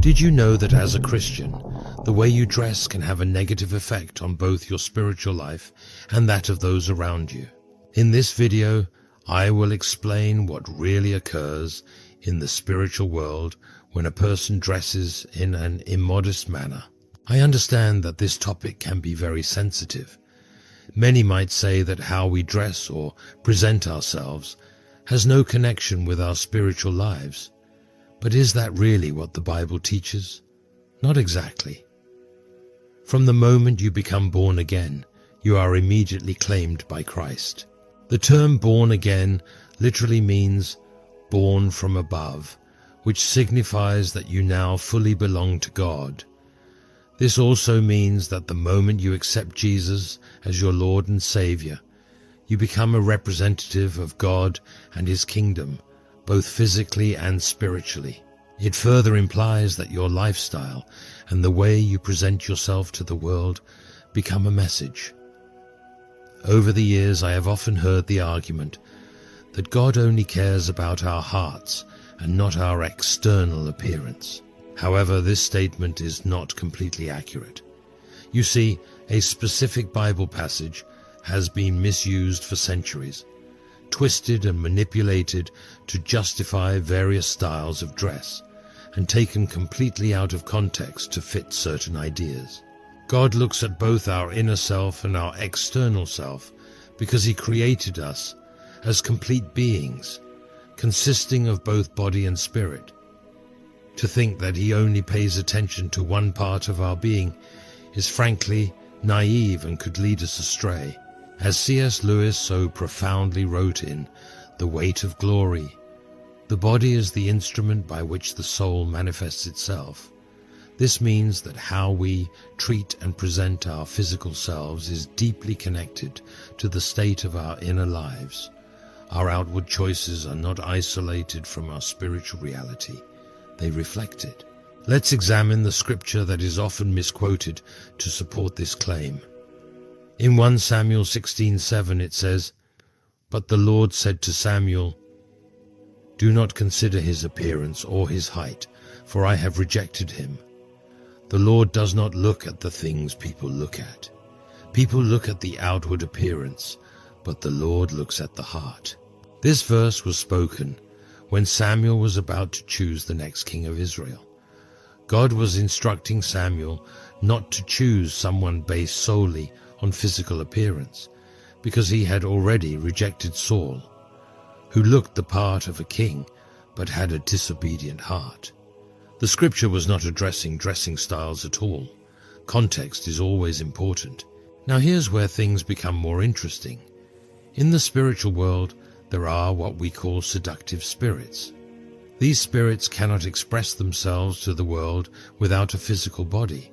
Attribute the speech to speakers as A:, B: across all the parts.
A: Did you know that as a Christian, the way you dress can have a negative effect on both your spiritual life and that of those around you? In this video, I will explain what really occurs in the spiritual world when a person dresses in an immodest manner. I understand that this topic can be very sensitive. Many might say that how we dress or present ourselves has no connection with our spiritual lives. But is that really what the Bible teaches? Not exactly. From the moment you become born again, you are immediately claimed by Christ. The term born again literally means born from above, which signifies that you now fully belong to God. This also means that the moment you accept Jesus as your Lord and Savior, you become a representative of God and His kingdom, both physically and spiritually. It further implies that your lifestyle and the way you present yourself to the world become a message. Over the years, I have often heard the argument that God only cares about our hearts and not our external appearance. However, this statement is not completely accurate. You see, a specific Bible passage has been misused for centuries, twisted and manipulated to justify various styles of dress, and taken completely out of context to fit certain ideas. God looks at both our inner self and our external self because He created us as complete beings, consisting of both body and spirit. To think that He only pays attention to one part of our being is frankly naive and could lead us astray. As C.S. Lewis so profoundly wrote in The Weight of Glory, the body is the instrument by which the soul manifests itself. This means that how we treat and present our physical selves is deeply connected to the state of our inner lives. Our outward choices are not isolated from our spiritual reality. They reflect it. Let's examine the scripture that is often misquoted to support this claim. In 1 Samuel 16:7 it says, "But the Lord said to Samuel, 'Do not consider his appearance or his height, for I have rejected him.' The Lord does not look at the things people look at. People look at the outward appearance, but the Lord looks at the heart." This verse was spoken when Samuel was about to choose the next king of Israel. God was instructing Samuel not to choose someone based solely on physical appearance, because he had already rejected Saul, who looked the part of a king but had a disobedient heart. The scripture was not addressing dressing styles at all. Context is always important. Now here's where things become more interesting. In the spiritual world, there are what we call seductive spirits. These spirits cannot express themselves to the world without a physical body,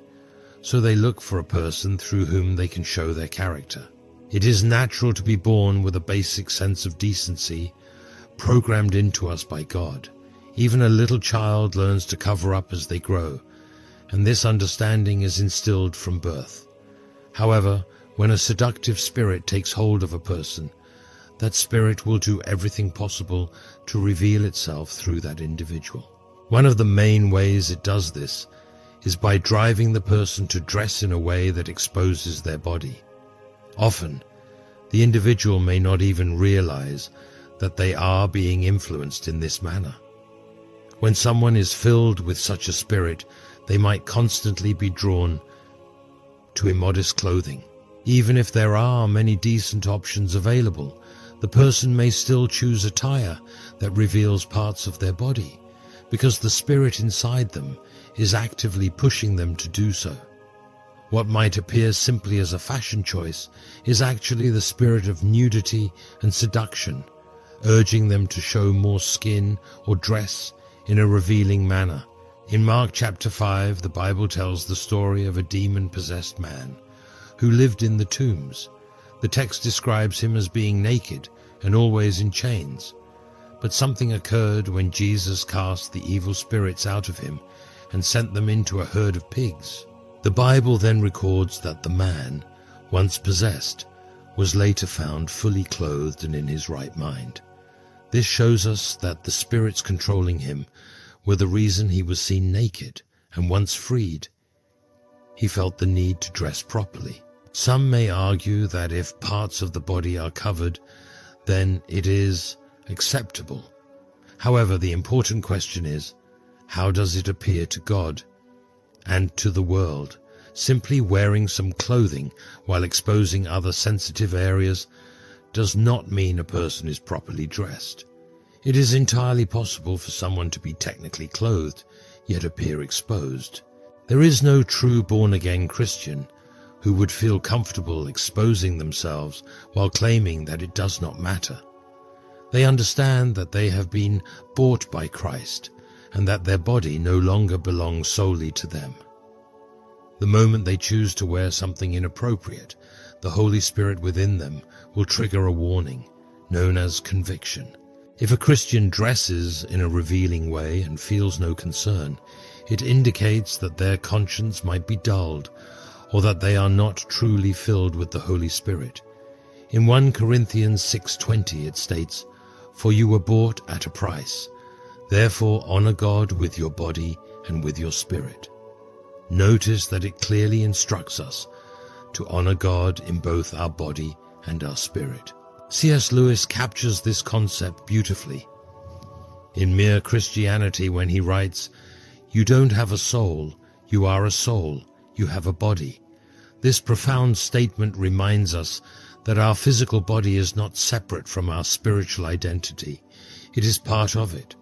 A: so they look for a person through whom they can show their character. It is natural to be born with a basic sense of decency programmed into us by God. Even a little child learns to cover up as they grow, and this understanding is instilled from birth. However, when a seductive spirit takes hold of a person, that spirit will do everything possible to reveal itself through that individual. One of the main ways it does this is by driving the person to dress in a way that exposes their body. Often, the individual may not even realize that they are being influenced in this manner. When someone is filled with such a spirit, they might constantly be drawn to immodest clothing. Even if there are many decent options available, the person may still choose attire that reveals parts of their body, because the spirit inside them is actively pushing them to do so. What might appear simply as a fashion choice is actually the spirit of nudity and seduction, urging them to show more skin or dress in a revealing manner. In Mark chapter 5, the Bible tells the story of a demon-possessed man who lived in the tombs. The text describes him as being naked and always in chains. But something occurred when Jesus cast the evil spirits out of him and sent them into a herd of pigs. The Bible then records that the man, once possessed, was later found fully clothed and in his right mind. This shows us that the spirits controlling him were the reason he was seen naked and once freed, he felt the need to dress properly. Some may argue that if parts of the body are covered, then it is acceptable. However, the important question is, how does it appear to God and to the world? Simply wearing some clothing while exposing other sensitive areas does not mean a person is properly dressed. It is entirely possible for someone to be technically clothed, yet appear exposed. There is no true born-again Christian who would feel comfortable exposing themselves while claiming that it does not matter. They understand that they have been bought by Christ and that their body no longer belongs solely to them. The moment they choose to wear something inappropriate, the Holy Spirit within them will trigger a warning, known as conviction. If a Christian dresses in a revealing way and feels no concern, it indicates that their conscience might be dulled, or that they are not truly filled with the Holy Spirit. In 1 Corinthians 6:20 it states, "For you were bought at a price. Therefore honor God with your body and with your spirit." Notice that it clearly instructs us to honor God in both our body and our spirit. C.S. Lewis captures this concept beautifully in Mere Christianity when he writes, "You don't have a soul, you are a soul, you have a body." This profound statement reminds us that our physical body is not separate from our spiritual identity. It is part of it.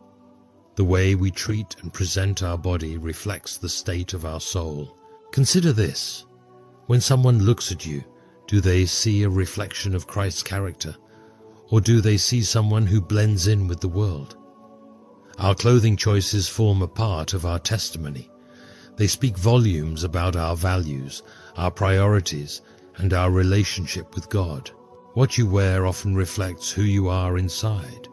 A: The way we treat and present our body reflects the state of our soul. Consider this. When someone looks at you, do they see a reflection of Christ's character, or do they see someone who blends in with the world? Our clothing choices form a part of our testimony. They speak volumes about our values, our priorities, and our relationship with God. What you wear often reflects who you are inside.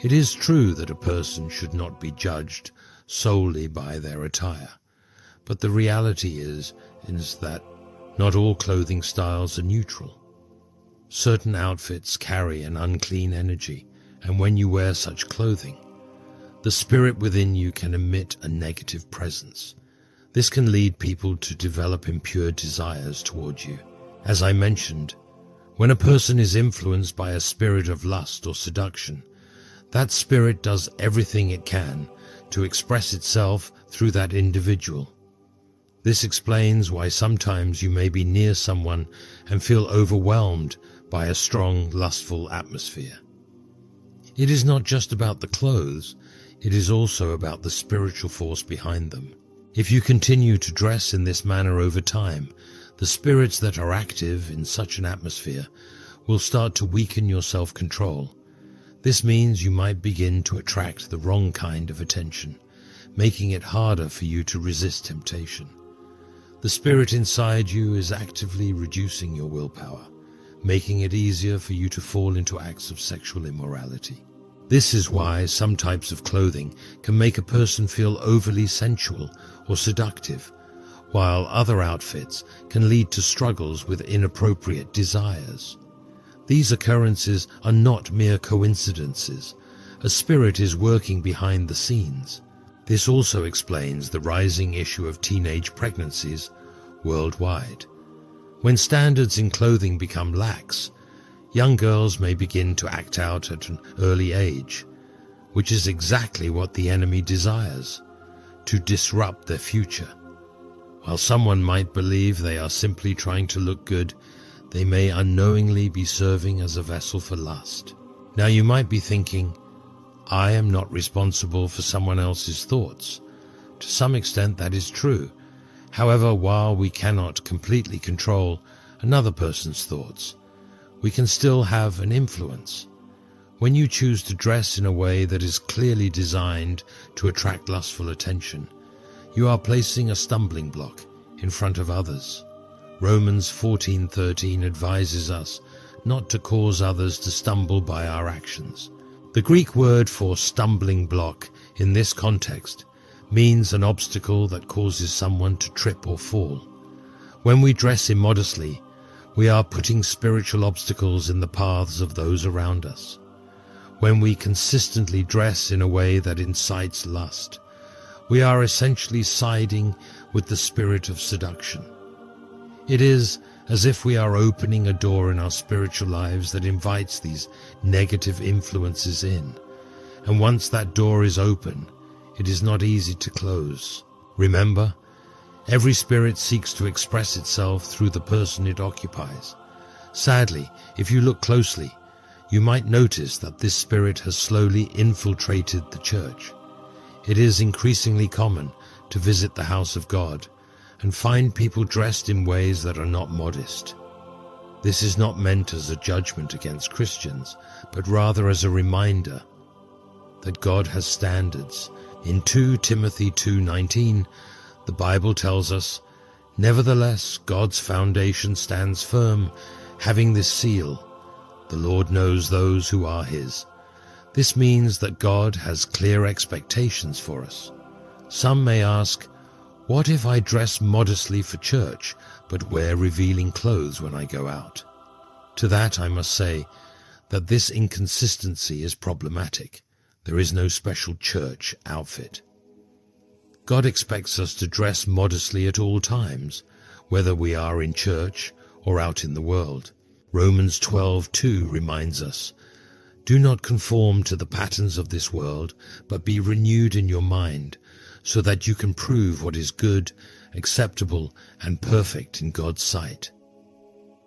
A: It is true that a person should not be judged solely by their attire, but the reality is that not all clothing styles are neutral. Certain outfits carry an unclean energy, and when you wear such clothing, the spirit within you can emit a negative presence. This can lead people to develop impure desires towards you. As I mentioned, when a person is influenced by a spirit of lust or seduction, that spirit does everything it can to express itself through that individual. This explains why sometimes you may be near someone and feel overwhelmed by a strong, lustful atmosphere. It is not just about the clothes, it is also about the spiritual force behind them. If you continue to dress in this manner over time, the spirits that are active in such an atmosphere will start to weaken your self-control. This means you might begin to attract the wrong kind of attention, making it harder for you to resist temptation. The spirit inside you is actively reducing your willpower, making it easier for you to fall into acts of sexual immorality. This is why some types of clothing can make a person feel overly sensual or seductive, while other outfits can lead to struggles with inappropriate desires. These occurrences are not mere coincidences. A spirit is working behind the scenes. This also explains the rising issue of teenage pregnancies worldwide. When standards in clothing become lax, young girls may begin to act out at an early age, which is exactly what the enemy desires, to disrupt their future. While someone might believe they are simply trying to look good, they may unknowingly be serving as a vessel for lust. Now you might be thinking, I am not responsible for someone else's thoughts. To some extent that is true. However, while we cannot completely control another person's thoughts, we can still have an influence. When you choose to dress in a way that is clearly designed to attract lustful attention, you are placing a stumbling block in front of others. Romans 14:13 advises us not to cause others to stumble by our actions. The Greek word for stumbling block in this context means an obstacle that causes someone to trip or fall. When we dress immodestly, we are putting spiritual obstacles in the paths of those around us. When we consistently dress in a way that incites lust, We are essentially siding with the spirit of seduction. It is as if we are opening a door in our spiritual lives that invites these negative influences in. And once that door is open, it is not easy to close. Remember, every spirit seeks to express itself through the person it occupies. Sadly, if you look closely, you might notice that this spirit has slowly infiltrated the church. It is increasingly common to visit the house of God and find people dressed in ways that are not modest. This is not meant as a judgment against Christians, but rather as a reminder that God has standards. In 2 Timothy 2:19, the Bible tells us, "Nevertheless, God's foundation stands firm, having this seal, the Lord knows those who are his." This means that God has clear expectations for us. Some may ask, what if I dress modestly for church, but wear revealing clothes when I go out? To that I must say that this inconsistency is problematic. There is no special church outfit. God expects us to dress modestly at all times, whether we are in church or out in the world. Romans 12:2 reminds us, "Do not conform to the patterns of this world, but be renewed in your mind, so that you can prove what is good, acceptable, and perfect in God's sight."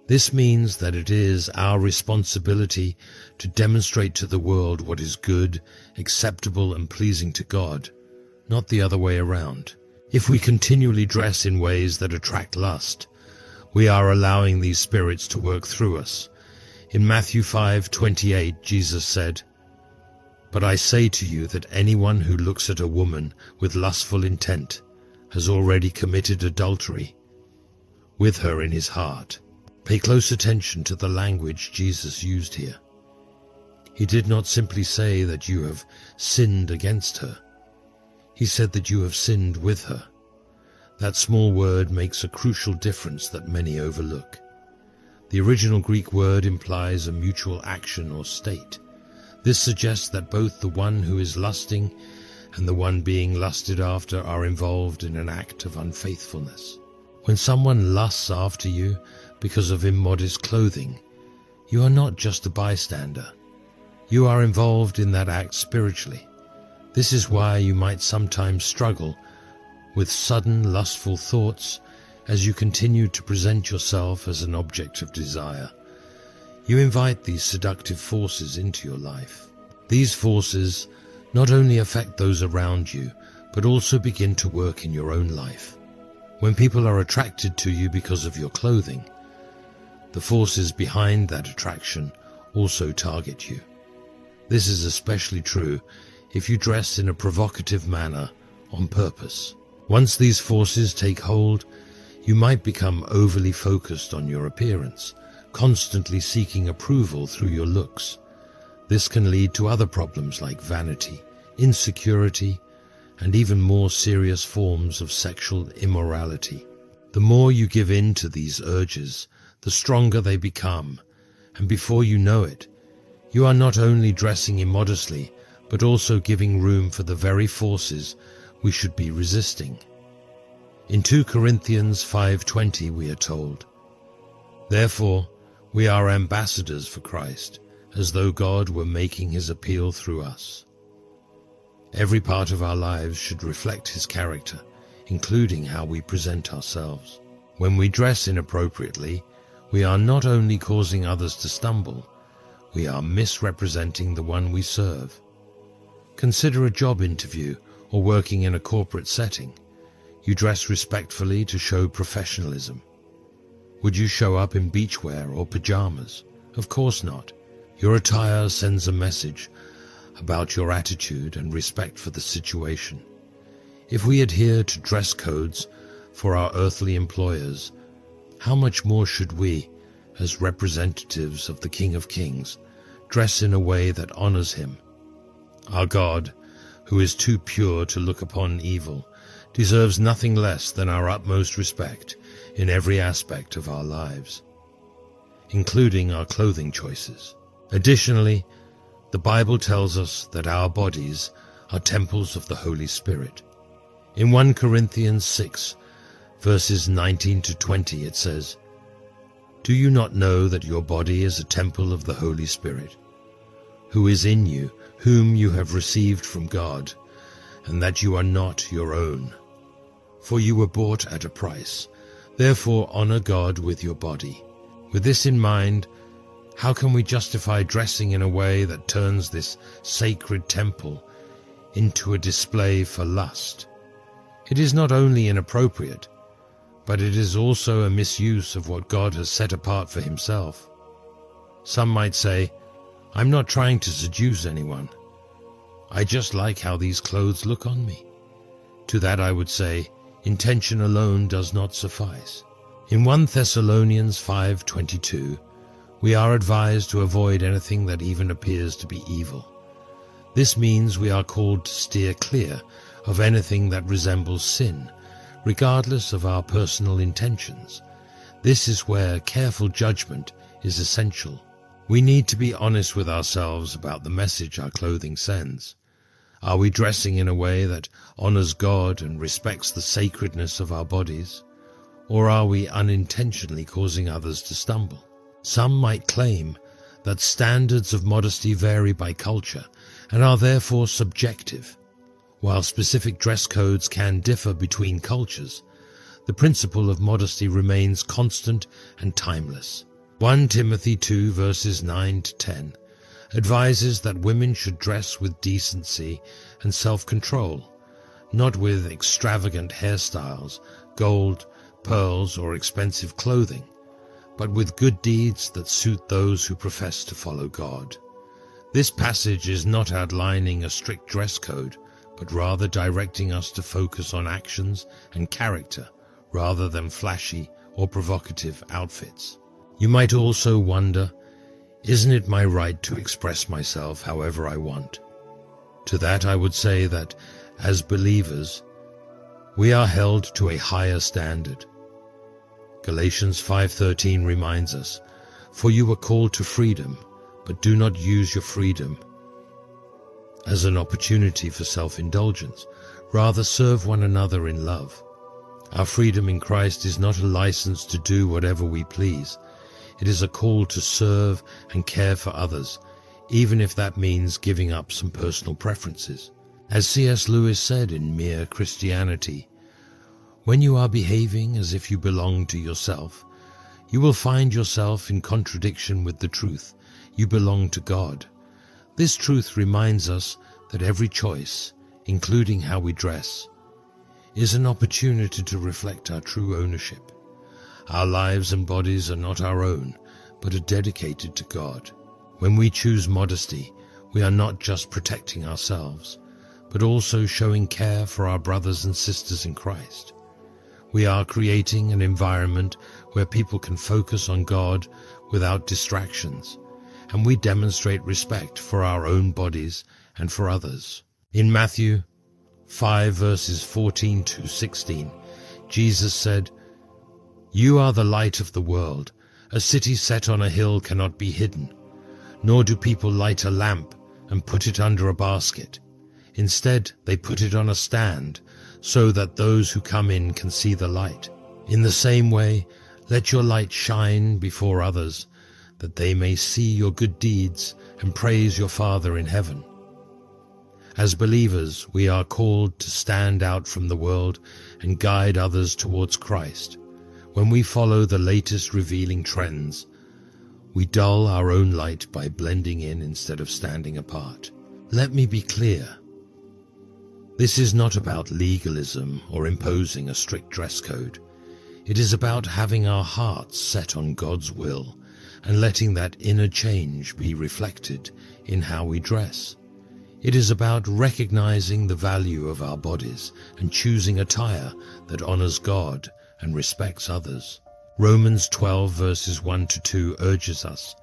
A: This means that it is our responsibility to demonstrate to the world what is good, acceptable, and pleasing to God, not the other way around. If we continually dress in ways that attract lust, we are allowing these spirits to work through us. In Matthew 5:28, Jesus said, "But I say to you that anyone who looks at a woman with lustful intent has already committed adultery with her in his heart." Pay close attention to the language Jesus used here. He did not simply say that you have sinned against her. He said that you have sinned with her. That small word makes a crucial difference that many overlook. The original Greek word implies a mutual action or state. This suggests that both the one who is lusting and the one being lusted after are involved in an act of unfaithfulness. When someone lusts after you because of immodest clothing, you are not just a bystander. You are involved in that act spiritually. This is why you might sometimes struggle with sudden lustful thoughts as you continue to present yourself as an object of desire. You invite these seductive forces into your life. These forces not only affect those around you, but also begin to work in your own life. When people are attracted to you because of your clothing, the forces behind that attraction also target you. This is especially true if you dress in a provocative manner on purpose. Once these forces take hold, you might become overly focused on your appearance, constantly seeking approval through your looks. This can lead to other problems like vanity, insecurity, and even more serious forms of sexual immorality. The more you give in to these urges, the stronger they become, and before you know it, you are not only dressing immodestly, but also giving room for the very forces we should be resisting. In 2 Corinthians 5:20 we are told, "Therefore we are ambassadors for Christ, as though God were making his appeal through us." Every part of our lives should reflect his character, including how we present ourselves. When we dress inappropriately, we are not only causing others to stumble, we are misrepresenting the one we serve. Consider a job interview or working in a corporate setting. You dress respectfully to show professionalism. Would you show up in beachwear or pajamas? Of course not. Your attire sends a message about your attitude and respect for the situation. If we adhere to dress codes for our earthly employers, how much more should we, as representatives of the King of Kings, dress in a way that honors him? Our God, who is too pure to look upon evil, deserves nothing less than our utmost respect in every aspect of our lives, including our clothing choices. Additionally, the Bible tells us that our bodies are temples of the Holy Spirit. In 1 Corinthians 6, verses 19 to 20, it says, "Do you not know that your body is a temple of the Holy Spirit, who is in you, whom you have received from God, and that you are not your own? For you were bought at a price. Therefore honor God with your body." With this in mind, how can we justify dressing in a way that turns this sacred temple into a display for lust? It is not only inappropriate, but it is also a misuse of what God has set apart for himself. Some might say, "I'm not trying to seduce anyone. I just like how these clothes look on me." To that I would say, intention alone does not suffice. In 1 Thessalonians 5:22, we are advised to avoid anything that even appears to be evil. This means we are called to steer clear of anything that resembles sin, regardless of our personal intentions. This is where careful judgment is essential. We need to be honest with ourselves about the message our clothing sends. Are we dressing in a way that honors God and respects the sacredness of our bodies? Or are we unintentionally causing others to stumble? Some might claim that standards of modesty vary by culture and are therefore subjective. While specific dress codes can differ between cultures, the principle of modesty remains constant and timeless. 1 Timothy 2 verses 9 to 10 advises that women should dress with decency and self-control, not with extravagant hairstyles, gold, pearls, or expensive clothing, but with good deeds that suit those who profess to follow God. This passage is not outlining a strict dress code, but rather directing us to focus on actions and character rather than flashy or provocative outfits. You might also wonder, isn't it my right to express myself however I want? To that I would say that, as believers, we are held to a higher standard. Galatians 5:13 reminds us, "For you were called to freedom, but do not use your freedom as an opportunity for self-indulgence. Rather serve one another in love." Our freedom in Christ is not a license to do whatever we please. It is a call to serve and care for others, even if that means giving up some personal preferences. As C.S. Lewis said in Mere Christianity, "When you are behaving as if you belong to yourself, you will find yourself in contradiction with the truth. You belong to God." This truth reminds us that every choice, including how we dress, is an opportunity to reflect our true ownership. Our lives and bodies are not our own, but are dedicated to God. When we choose modesty, we are not just protecting ourselves, but also showing care for our brothers and sisters in Christ. We are creating an environment where people can focus on God without distractions, and we demonstrate respect for our own bodies and for others. In Matthew 5 verses 14 to 16, Jesus said, "You are the light of the world. A city set on a hill cannot be hidden, nor do people light a lamp and put it under a basket. Instead, they put it on a stand, so that those who come in can see the light. In the same way, let your light shine before others, that they may see your good deeds and praise your Father in heaven." As believers, we are called to stand out from the world and guide others towards Christ. When we follow the latest revealing trends, we dull our own light by blending in instead of standing apart. Let me be clear. This is not about legalism or imposing a strict dress code. It is about having our hearts set on God's will and letting that inner change be reflected in how we dress. It is about recognizing the value of our bodies and choosing attire that honors God and respects others. Romans 12 verses 1 to 2 urges us,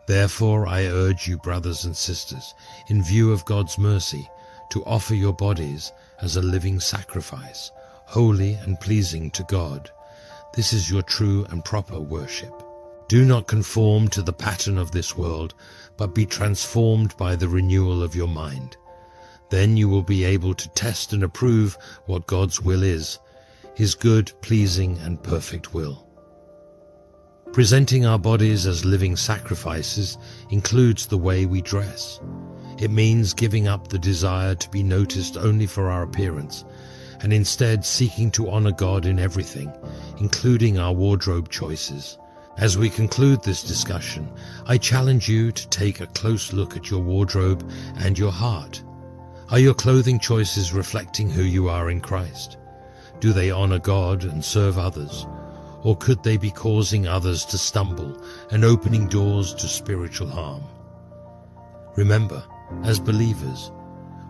A: "Therefore I urge you, brothers and sisters, in view of God's mercy, to offer your bodies as a living sacrifice, holy and pleasing to God. This is your true and proper worship. Do not conform to the pattern of this world, but be transformed by the renewal of your mind. Then you will be able to test and approve what God's will is, His good, pleasing, and perfect will. Presenting our bodies as living sacrifices includes the way we dress. It means giving up the desire to be noticed only for our appearance, and instead seeking to honor God in everything, including our wardrobe choices. As we conclude this discussion, I challenge you to take a close look at your wardrobe and your heart. Are your clothing choices reflecting who you are in Christ? Do they honor God and serve others? Or could they be causing others to stumble and opening doors to spiritual harm? Remember, as believers,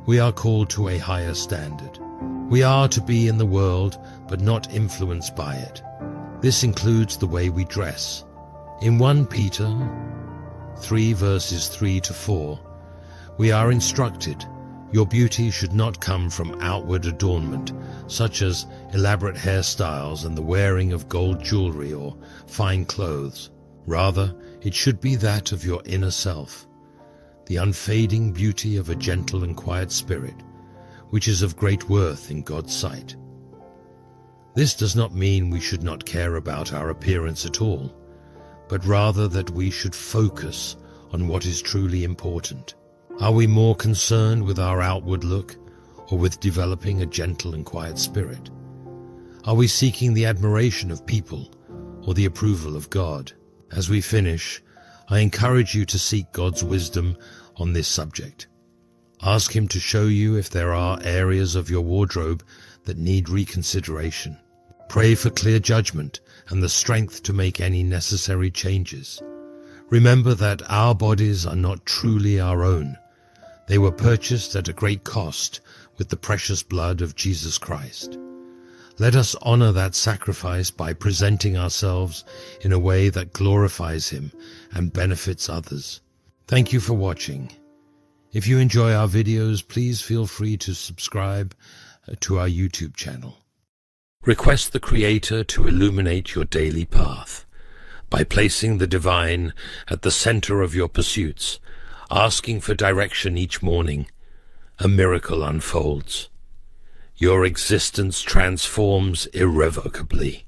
A: we are called to a higher standard. We are to be in the world, but not influenced by it. This includes the way we dress. In 1 Peter 3 verses 3 to 4, we are instructed, your beauty should not come from outward adornment, such as elaborate hairstyles and the wearing of gold jewelry or fine clothes. Rather, it should be that of your inner self, the unfading beauty of a gentle and quiet spirit, which is of great worth in God's sight. This does not mean we should not care about our appearance at all, but rather that we should focus on what is truly important. Are we more concerned with our outward look or with developing a gentle and quiet spirit? Are we seeking the admiration of people or the approval of God? As we finish, I encourage you to seek God's wisdom on this subject. Ask Him to show you if there are areas of your wardrobe that need reconsideration. Pray for clear judgment and the strength to make any necessary changes. Remember that our bodies are not truly our own. They were purchased at a great cost with the precious blood of Jesus Christ. Let us honor that sacrifice by presenting ourselves in a way that glorifies Him and benefits others. Thank you for watching. If you enjoy our videos, please feel free to subscribe to our YouTube channel. Request the Creator to illuminate your daily path. By placing the divine at the center of your pursuits, asking for direction each morning, a miracle unfolds. Your existence transforms irrevocably.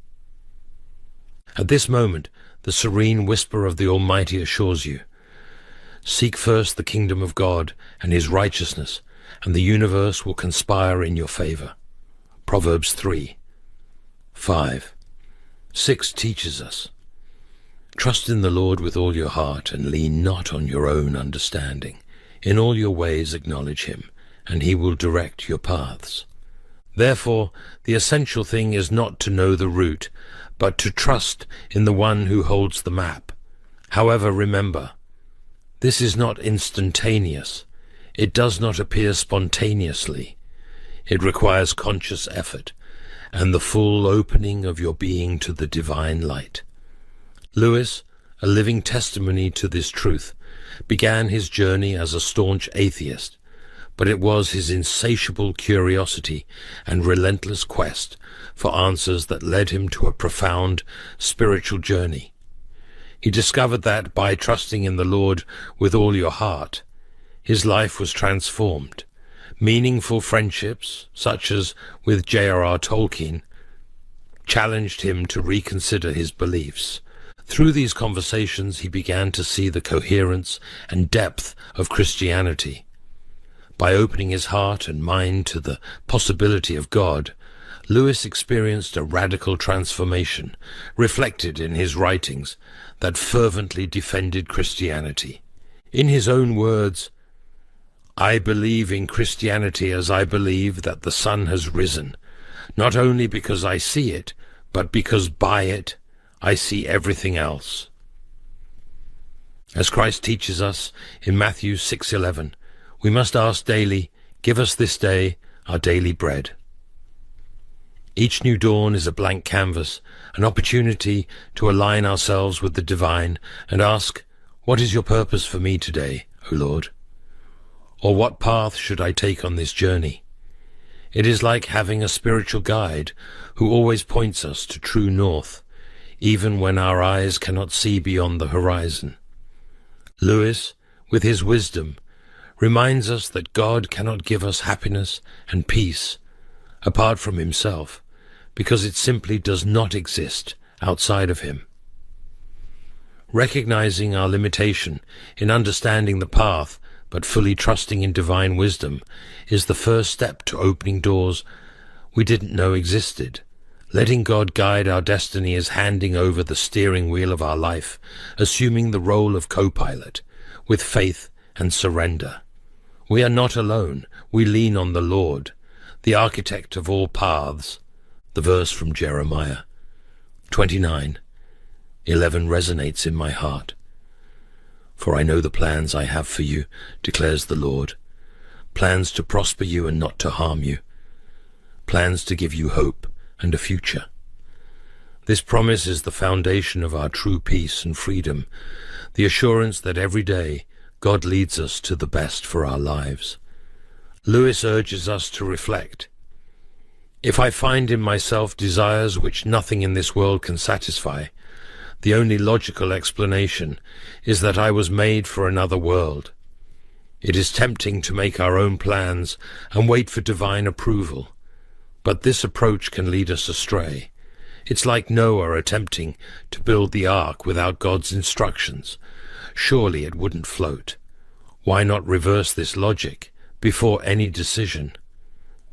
A: At this moment, the serene whisper of the Almighty assures you, seek first the kingdom of God and His righteousness, and the universe will conspire in your favor. Proverbs 3, 5, 6 teaches us, trust in the Lord with all your heart and lean not on your own understanding. In all your ways acknowledge Him, and He will direct your paths. Therefore, the essential thing is not to know the route, but to trust in the one who holds the map. However, remember, this is not instantaneous. It does not appear spontaneously. It requires conscious effort and the full opening of your being to the divine light. Lewis, a living testimony to this truth, began his journey as a staunch atheist, but it was his insatiable curiosity and relentless quest for answers that led him to a profound spiritual journey. He discovered that by trusting in the Lord with all your heart, his life was transformed. Meaningful friendships, such as with J.R.R. Tolkien, challenged him to reconsider his beliefs. Through these conversations, he began to see the coherence and depth of Christianity. By opening his heart and mind to the possibility of God, Lewis experienced a radical transformation, reflected in his writings, that fervently defended Christianity. In his own words, I believe in Christianity as I believe that the sun has risen, not only because I see it, but because by it I see everything else. As Christ teaches us in Matthew 6:11, we must ask daily, give us this day our daily bread. Each new dawn is a blank canvas, an opportunity to align ourselves with the divine and ask, what is your purpose for me today, O Lord? Or what path should I take on this journey? It is like having a spiritual guide who always points us to true north, even when our eyes cannot see beyond the horizon. Lewis, with his wisdom, reminds us that God cannot give us happiness and peace apart from himself, because it simply does not exist outside of him. Recognizing our limitation in understanding the path, but fully trusting in divine wisdom, is the first step to opening doors we didn't know existed. Letting God guide our destiny is handing over the steering wheel of our life, assuming the role of co-pilot, with faith and surrender. We are not alone. We lean on the Lord, the architect of all paths. The verse from Jeremiah 29:11 resonates in my heart. For I know the plans I have for you, declares the Lord, plans to prosper you and not to harm you, plans to give you hope and a future. This promise is the foundation of our true peace and freedom, the assurance that every day God leads us to the best for our lives. Lewis urges us to reflect. If I find in myself desires which nothing in this world can satisfy, the only logical explanation is that I was made for another world. It is tempting to make our own plans and wait for divine approval, but this approach can lead us astray. It's like Noah attempting to build the ark without God's instructions. Surely it wouldn't float. Why not reverse this logic before any decision?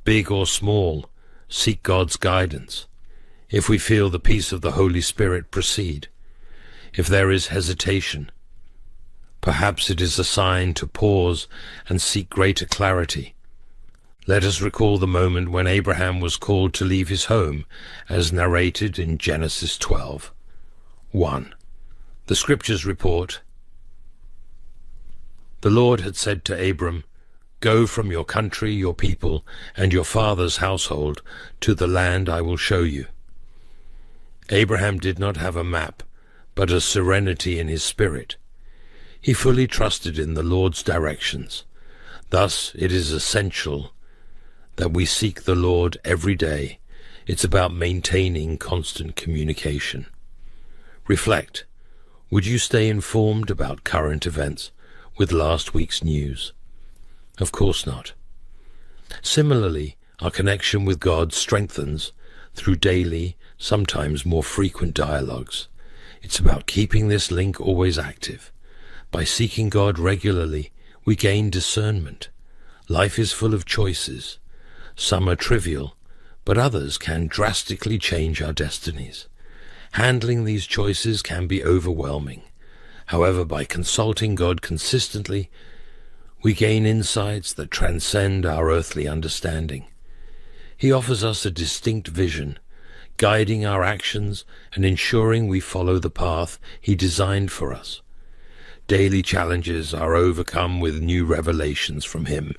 A: Big or small, seek God's guidance. If we feel the peace of the Holy Spirit, proceed. If there is hesitation, perhaps it is a sign to pause and seek greater clarity. Let us recall the moment when Abraham was called to leave his home, as narrated in Genesis 12:1. The scriptures report, the Lord had said to Abram, "Go from your country, your people, and your father's household to the land I will show you." Abraham did not have a map, but a serenity in his spirit. He fully trusted in the Lord's directions. Thus, it is essential that we seek the Lord every day. It's about maintaining constant communication. Reflect. Would you stay informed about current events with last week's news? Of course not. Similarly, our connection with God strengthens through daily, sometimes more frequent dialogues. It's about keeping this link always active. By seeking God regularly, we gain discernment. Life is full of choices. Some are trivial, but others can drastically change our destinies. Handling these choices can be overwhelming. However, by consulting God consistently, we gain insights that transcend our earthly understanding. He offers us a distinct vision, guiding our actions and ensuring we follow the path He designed for us. Daily challenges are overcome with new revelations from Him,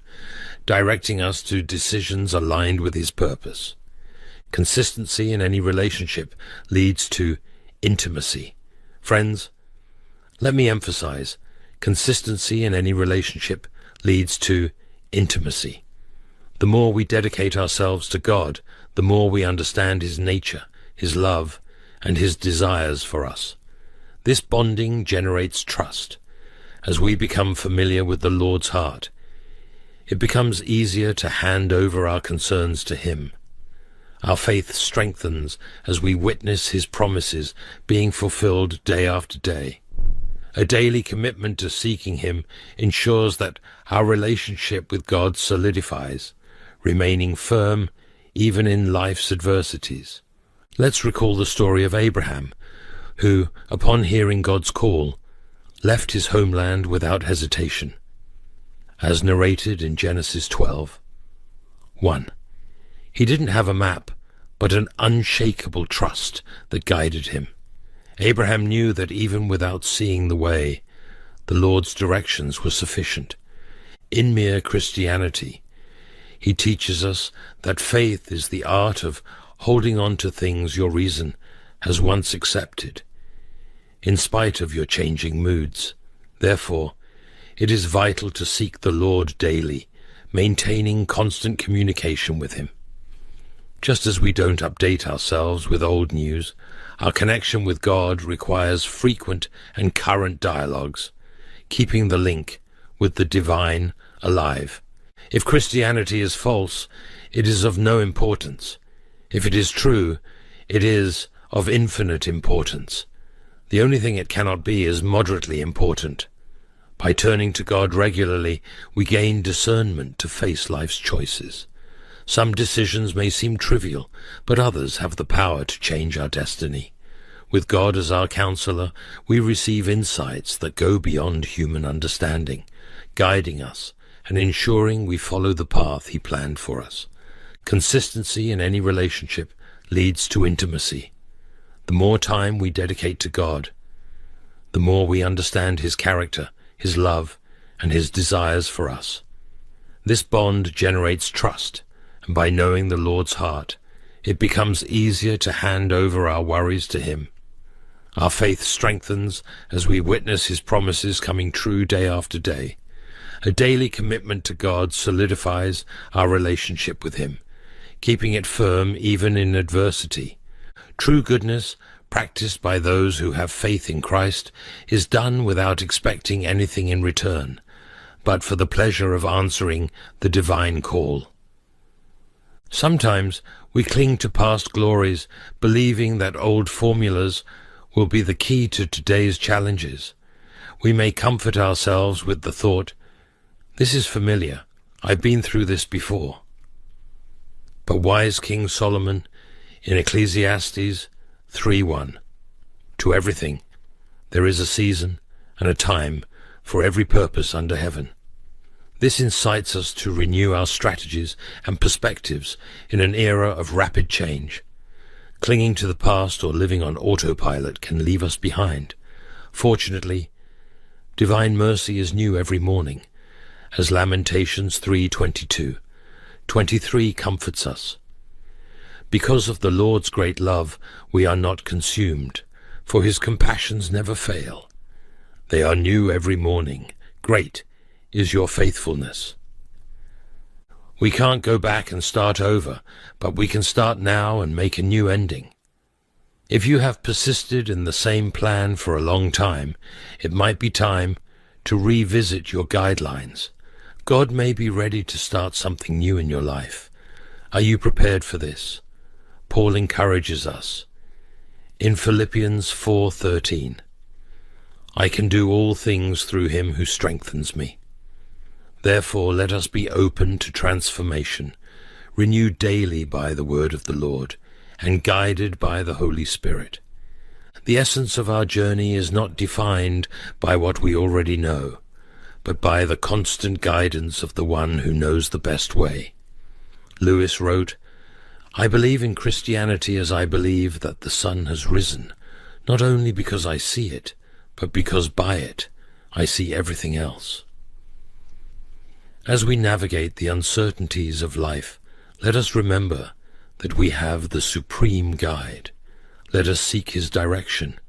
A: directing us to decisions aligned with His purpose. Consistency in any relationship leads to intimacy. Friends, let me emphasize, consistency in any relationship leads to intimacy. The more we dedicate ourselves to God, the more we understand His nature, His love, and His desires for us. This bonding generates trust. As we become familiar with the Lord's heart, it becomes easier to hand over our concerns to Him. Our faith strengthens as we witness His promises being fulfilled day after day. A daily commitment to seeking Him ensures that our relationship with God solidifies, remaining firm even in life's adversities. Let's recall the story of Abraham, who, upon hearing God's call, left his homeland without hesitation, as narrated in Genesis 12:1. He didn't have a map, but an unshakable trust that guided him. Abraham knew that even without seeing the way, the Lord's directions were sufficient. In mere Christianity, He teaches us that faith is the art of holding on to things your reason has once accepted, in spite of your changing moods. Therefore, it is vital to seek the Lord daily, maintaining constant communication with Him. Just as we don't update ourselves with old news, our connection with God requires frequent and current dialogues, keeping the link with the divine alive. If Christianity is false, it is of no importance. If it is true, it is of infinite importance. The only thing it cannot be is moderately important. By turning to God regularly, we gain discernment to face life's choices. Some decisions may seem trivial, but others have the power to change our destiny. With God as our counselor, we receive insights that go beyond human understanding, guiding us and ensuring we follow the path He planned for us. Consistency in any relationship leads to intimacy. The more time we dedicate to God, the more we understand His character, His love, and His desires for us. This bond generates trust, and by knowing the Lord's heart, it becomes easier to hand over our worries to Him. Our faith strengthens as we witness His promises coming true day after day. A daily commitment to God solidifies our relationship with Him, keeping it firm even in adversity. True goodness, practiced by those who have faith in Christ, is done without expecting anything in return, but for the pleasure of answering the divine call. Sometimes we cling to past glories, believing that old formulas will be the key to today's challenges. We may comfort ourselves with the thought, "This is familiar. I've been through this before." But wise King Solomon, in Ecclesiastes 3:1, "To everything there is a season and a time for every purpose under heaven." This incites us to renew our strategies and perspectives in an era of rapid change. Clinging to the past or living on autopilot can leave us behind. Fortunately, divine mercy is new every morning, as Lamentations 3:22-23 comforts us. Because of the Lord's great love, we are not consumed, for His compassions never fail. They are new every morning. Great is your faithfulness. We can't go back and start over, but we can start now and make a new ending. If you have persisted in the same plan for a long time, it might be time to revisit your guidelines. God may be ready to start something new in your life. Are you prepared for this? Paul encourages us in Philippians 4:13. "I can do all things through Him who strengthens me." Therefore, let us be open to transformation, renewed daily by the word of the Lord, and guided by the Holy Spirit. The essence of our journey is not defined by what we already know, but by the constant guidance of the one who knows the best way. Lewis wrote, "I believe in Christianity as I believe that the sun has risen, not only because I see it, but because by it I see everything else." As we navigate the uncertainties of life, let us remember that we have the supreme guide. Let us seek His direction.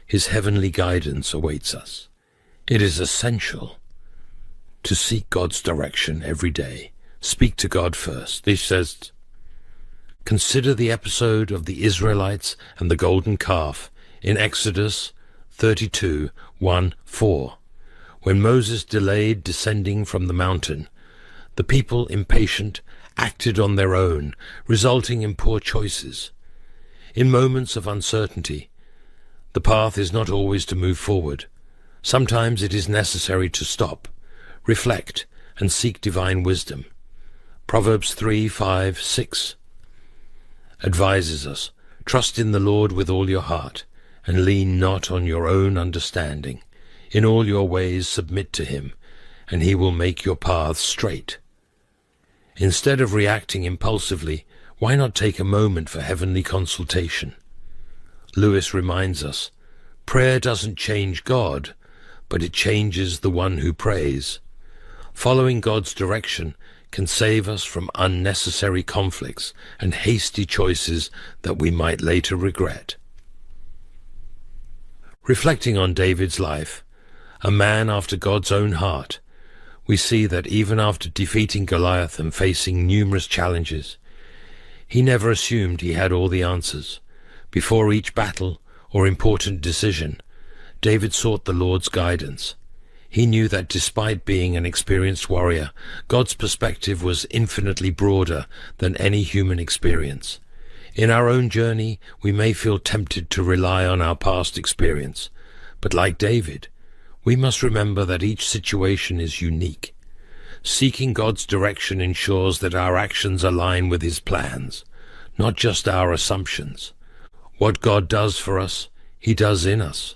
A: His heavenly guidance awaits us. It is essential to seek God's direction every day. Speak to God first. He says, consider the episode of the Israelites and the golden calf in Exodus 32:1-4. When Moses delayed descending from the mountain, the people, impatient, acted on their own, resulting in poor choices. In moments of uncertainty, the path is not always to move forward. Sometimes it is necessary to stop, reflect, and seek divine wisdom. Proverbs 3:5-6 advises us, "Trust in the Lord with all your heart, and lean not on your own understanding. In all your ways submit to Him, and He will make your paths straight." Instead of reacting impulsively, why not take a moment for heavenly consultation? Lewis reminds us, prayer doesn't change God, but it changes the one who prays. Following God's direction can save us from unnecessary conflicts and hasty choices that we might later regret. Reflecting on David's life, a man after God's own heart, we see that even after defeating Goliath and facing numerous challenges, he never assumed he had all the answers. Before each battle or important decision, David sought the Lord's guidance. He knew that despite being an experienced warrior, God's perspective was infinitely broader than any human experience. In our own journey, we may feel tempted to rely on our past experience, but like David, we must remember that each situation is unique. Seeking God's direction ensures that our actions align with His plans, not just our assumptions. What God does for us, He does in us.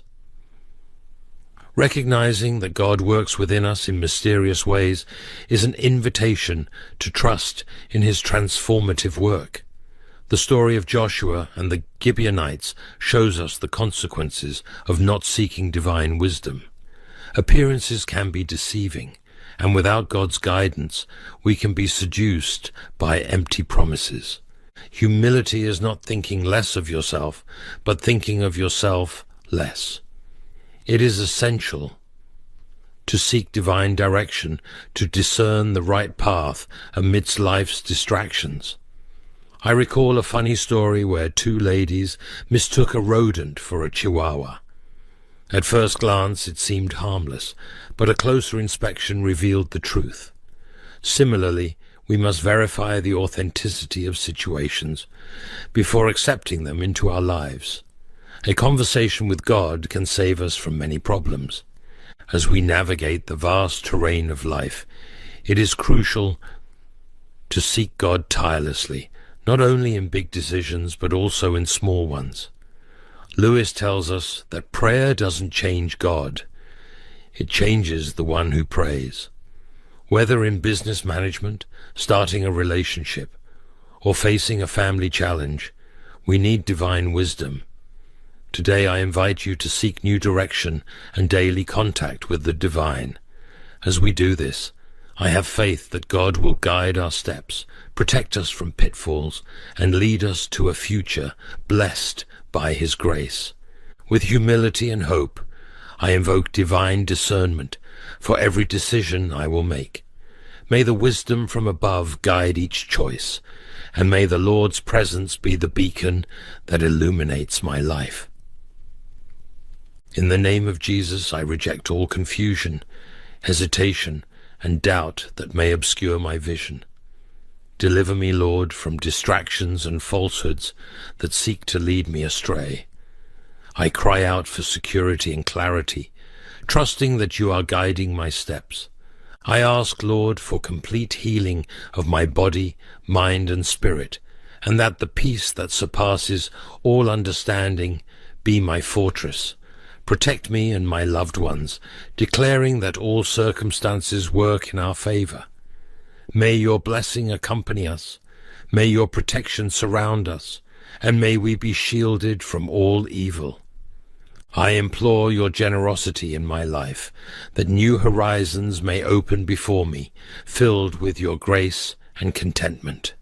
A: Recognizing that God works within us in mysterious ways is an invitation to trust in His transformative work. The story of Joshua and the Gibeonites shows us the consequences of not seeking divine wisdom. Appearances can be deceiving, and without God's guidance, we can be seduced by empty promises. Humility is not thinking less of yourself, but thinking of yourself less. It is essential to seek divine direction, to discern the right path amidst life's distractions. I recall a funny story where two ladies mistook a rodent for a chihuahua. At first glance it seemed harmless, but a closer inspection revealed the truth. Similarly, we must verify the authenticity of situations before accepting them into our lives. A conversation with God can save us from many problems. As we navigate the vast terrain of life, it is crucial to seek God tirelessly, not only in big decisions but also in small ones. Lewis tells us that prayer doesn't change God, it changes the one who prays. Whether in business management, starting a relationship, or facing a family challenge, we need divine wisdom. Today I invite you to seek new direction and daily contact with the divine. As we do this, I have faith that God will guide our steps, protect us from pitfalls, and lead us to a future blessed by His grace. With humility and hope, I invoke divine discernment for every decision I will make. May the wisdom from above guide each choice, and may the Lord's presence be the beacon that illuminates my life. In the name of Jesus, I reject all confusion, hesitation, and doubt that may obscure my vision. Deliver me, Lord, from distractions and falsehoods that seek to lead me astray. I cry out for security and clarity, trusting that you are guiding my steps. I ask, Lord, for complete healing of my body, mind, and spirit, and that the peace that surpasses all understanding be my fortress. Protect me and my loved ones, declaring that all circumstances work in our favor. May your blessing accompany us, may your protection surround us, and may we be shielded from all evil. I implore your generosity in my life, that new horizons may open before me, filled with your grace and contentment.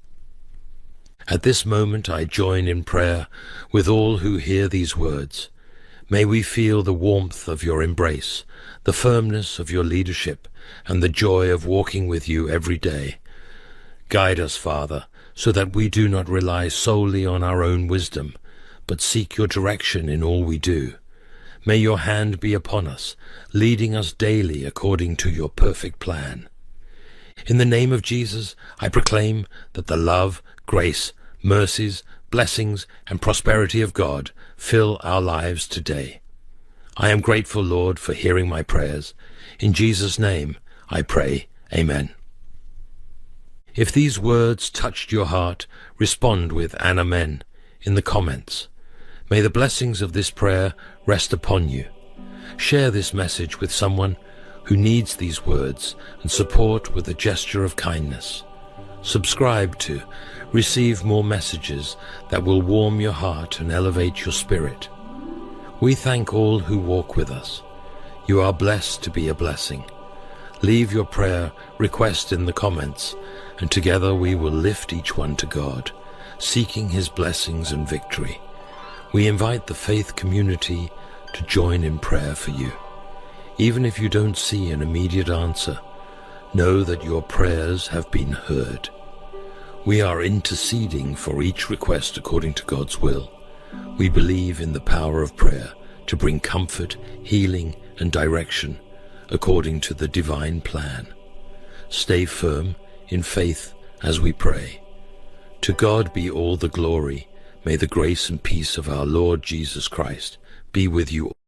A: At this moment I join in prayer with all who hear these words. May we feel the warmth of your embrace, the firmness of your leadership, and the joy of walking with you every day. Guide us, Father, so that we do not rely solely on our own wisdom, but seek your direction in all we do. May your hand be upon us, leading us daily according to your perfect plan. In the name of Jesus, I proclaim that the love, grace, mercies, blessings, and prosperity of God fill our lives today. I am grateful, Lord, for hearing my prayers. In Jesus' name, I pray. Amen. If these words touched your heart, respond with an amen in the comments. May the blessings of this prayer rest upon you. Share this message with someone who needs these words and support with a gesture of kindness. Subscribe to receive more messages that will warm your heart and elevate your spirit. We thank all who walk with us. You are blessed to be a blessing. Leave your prayer request in the comments, and together we will lift each one to God, seeking His blessings and victory. We invite the faith community to join in prayer for you. Even if you don't see an immediate answer, know that your prayers have been heard. We are interceding for each request according to God's will. We believe in the power of prayer to bring comfort, healing, and direction, according to the divine plan. Stay firm in faith as we pray. To God be all the glory. May the grace and peace of our Lord Jesus Christ be with you all.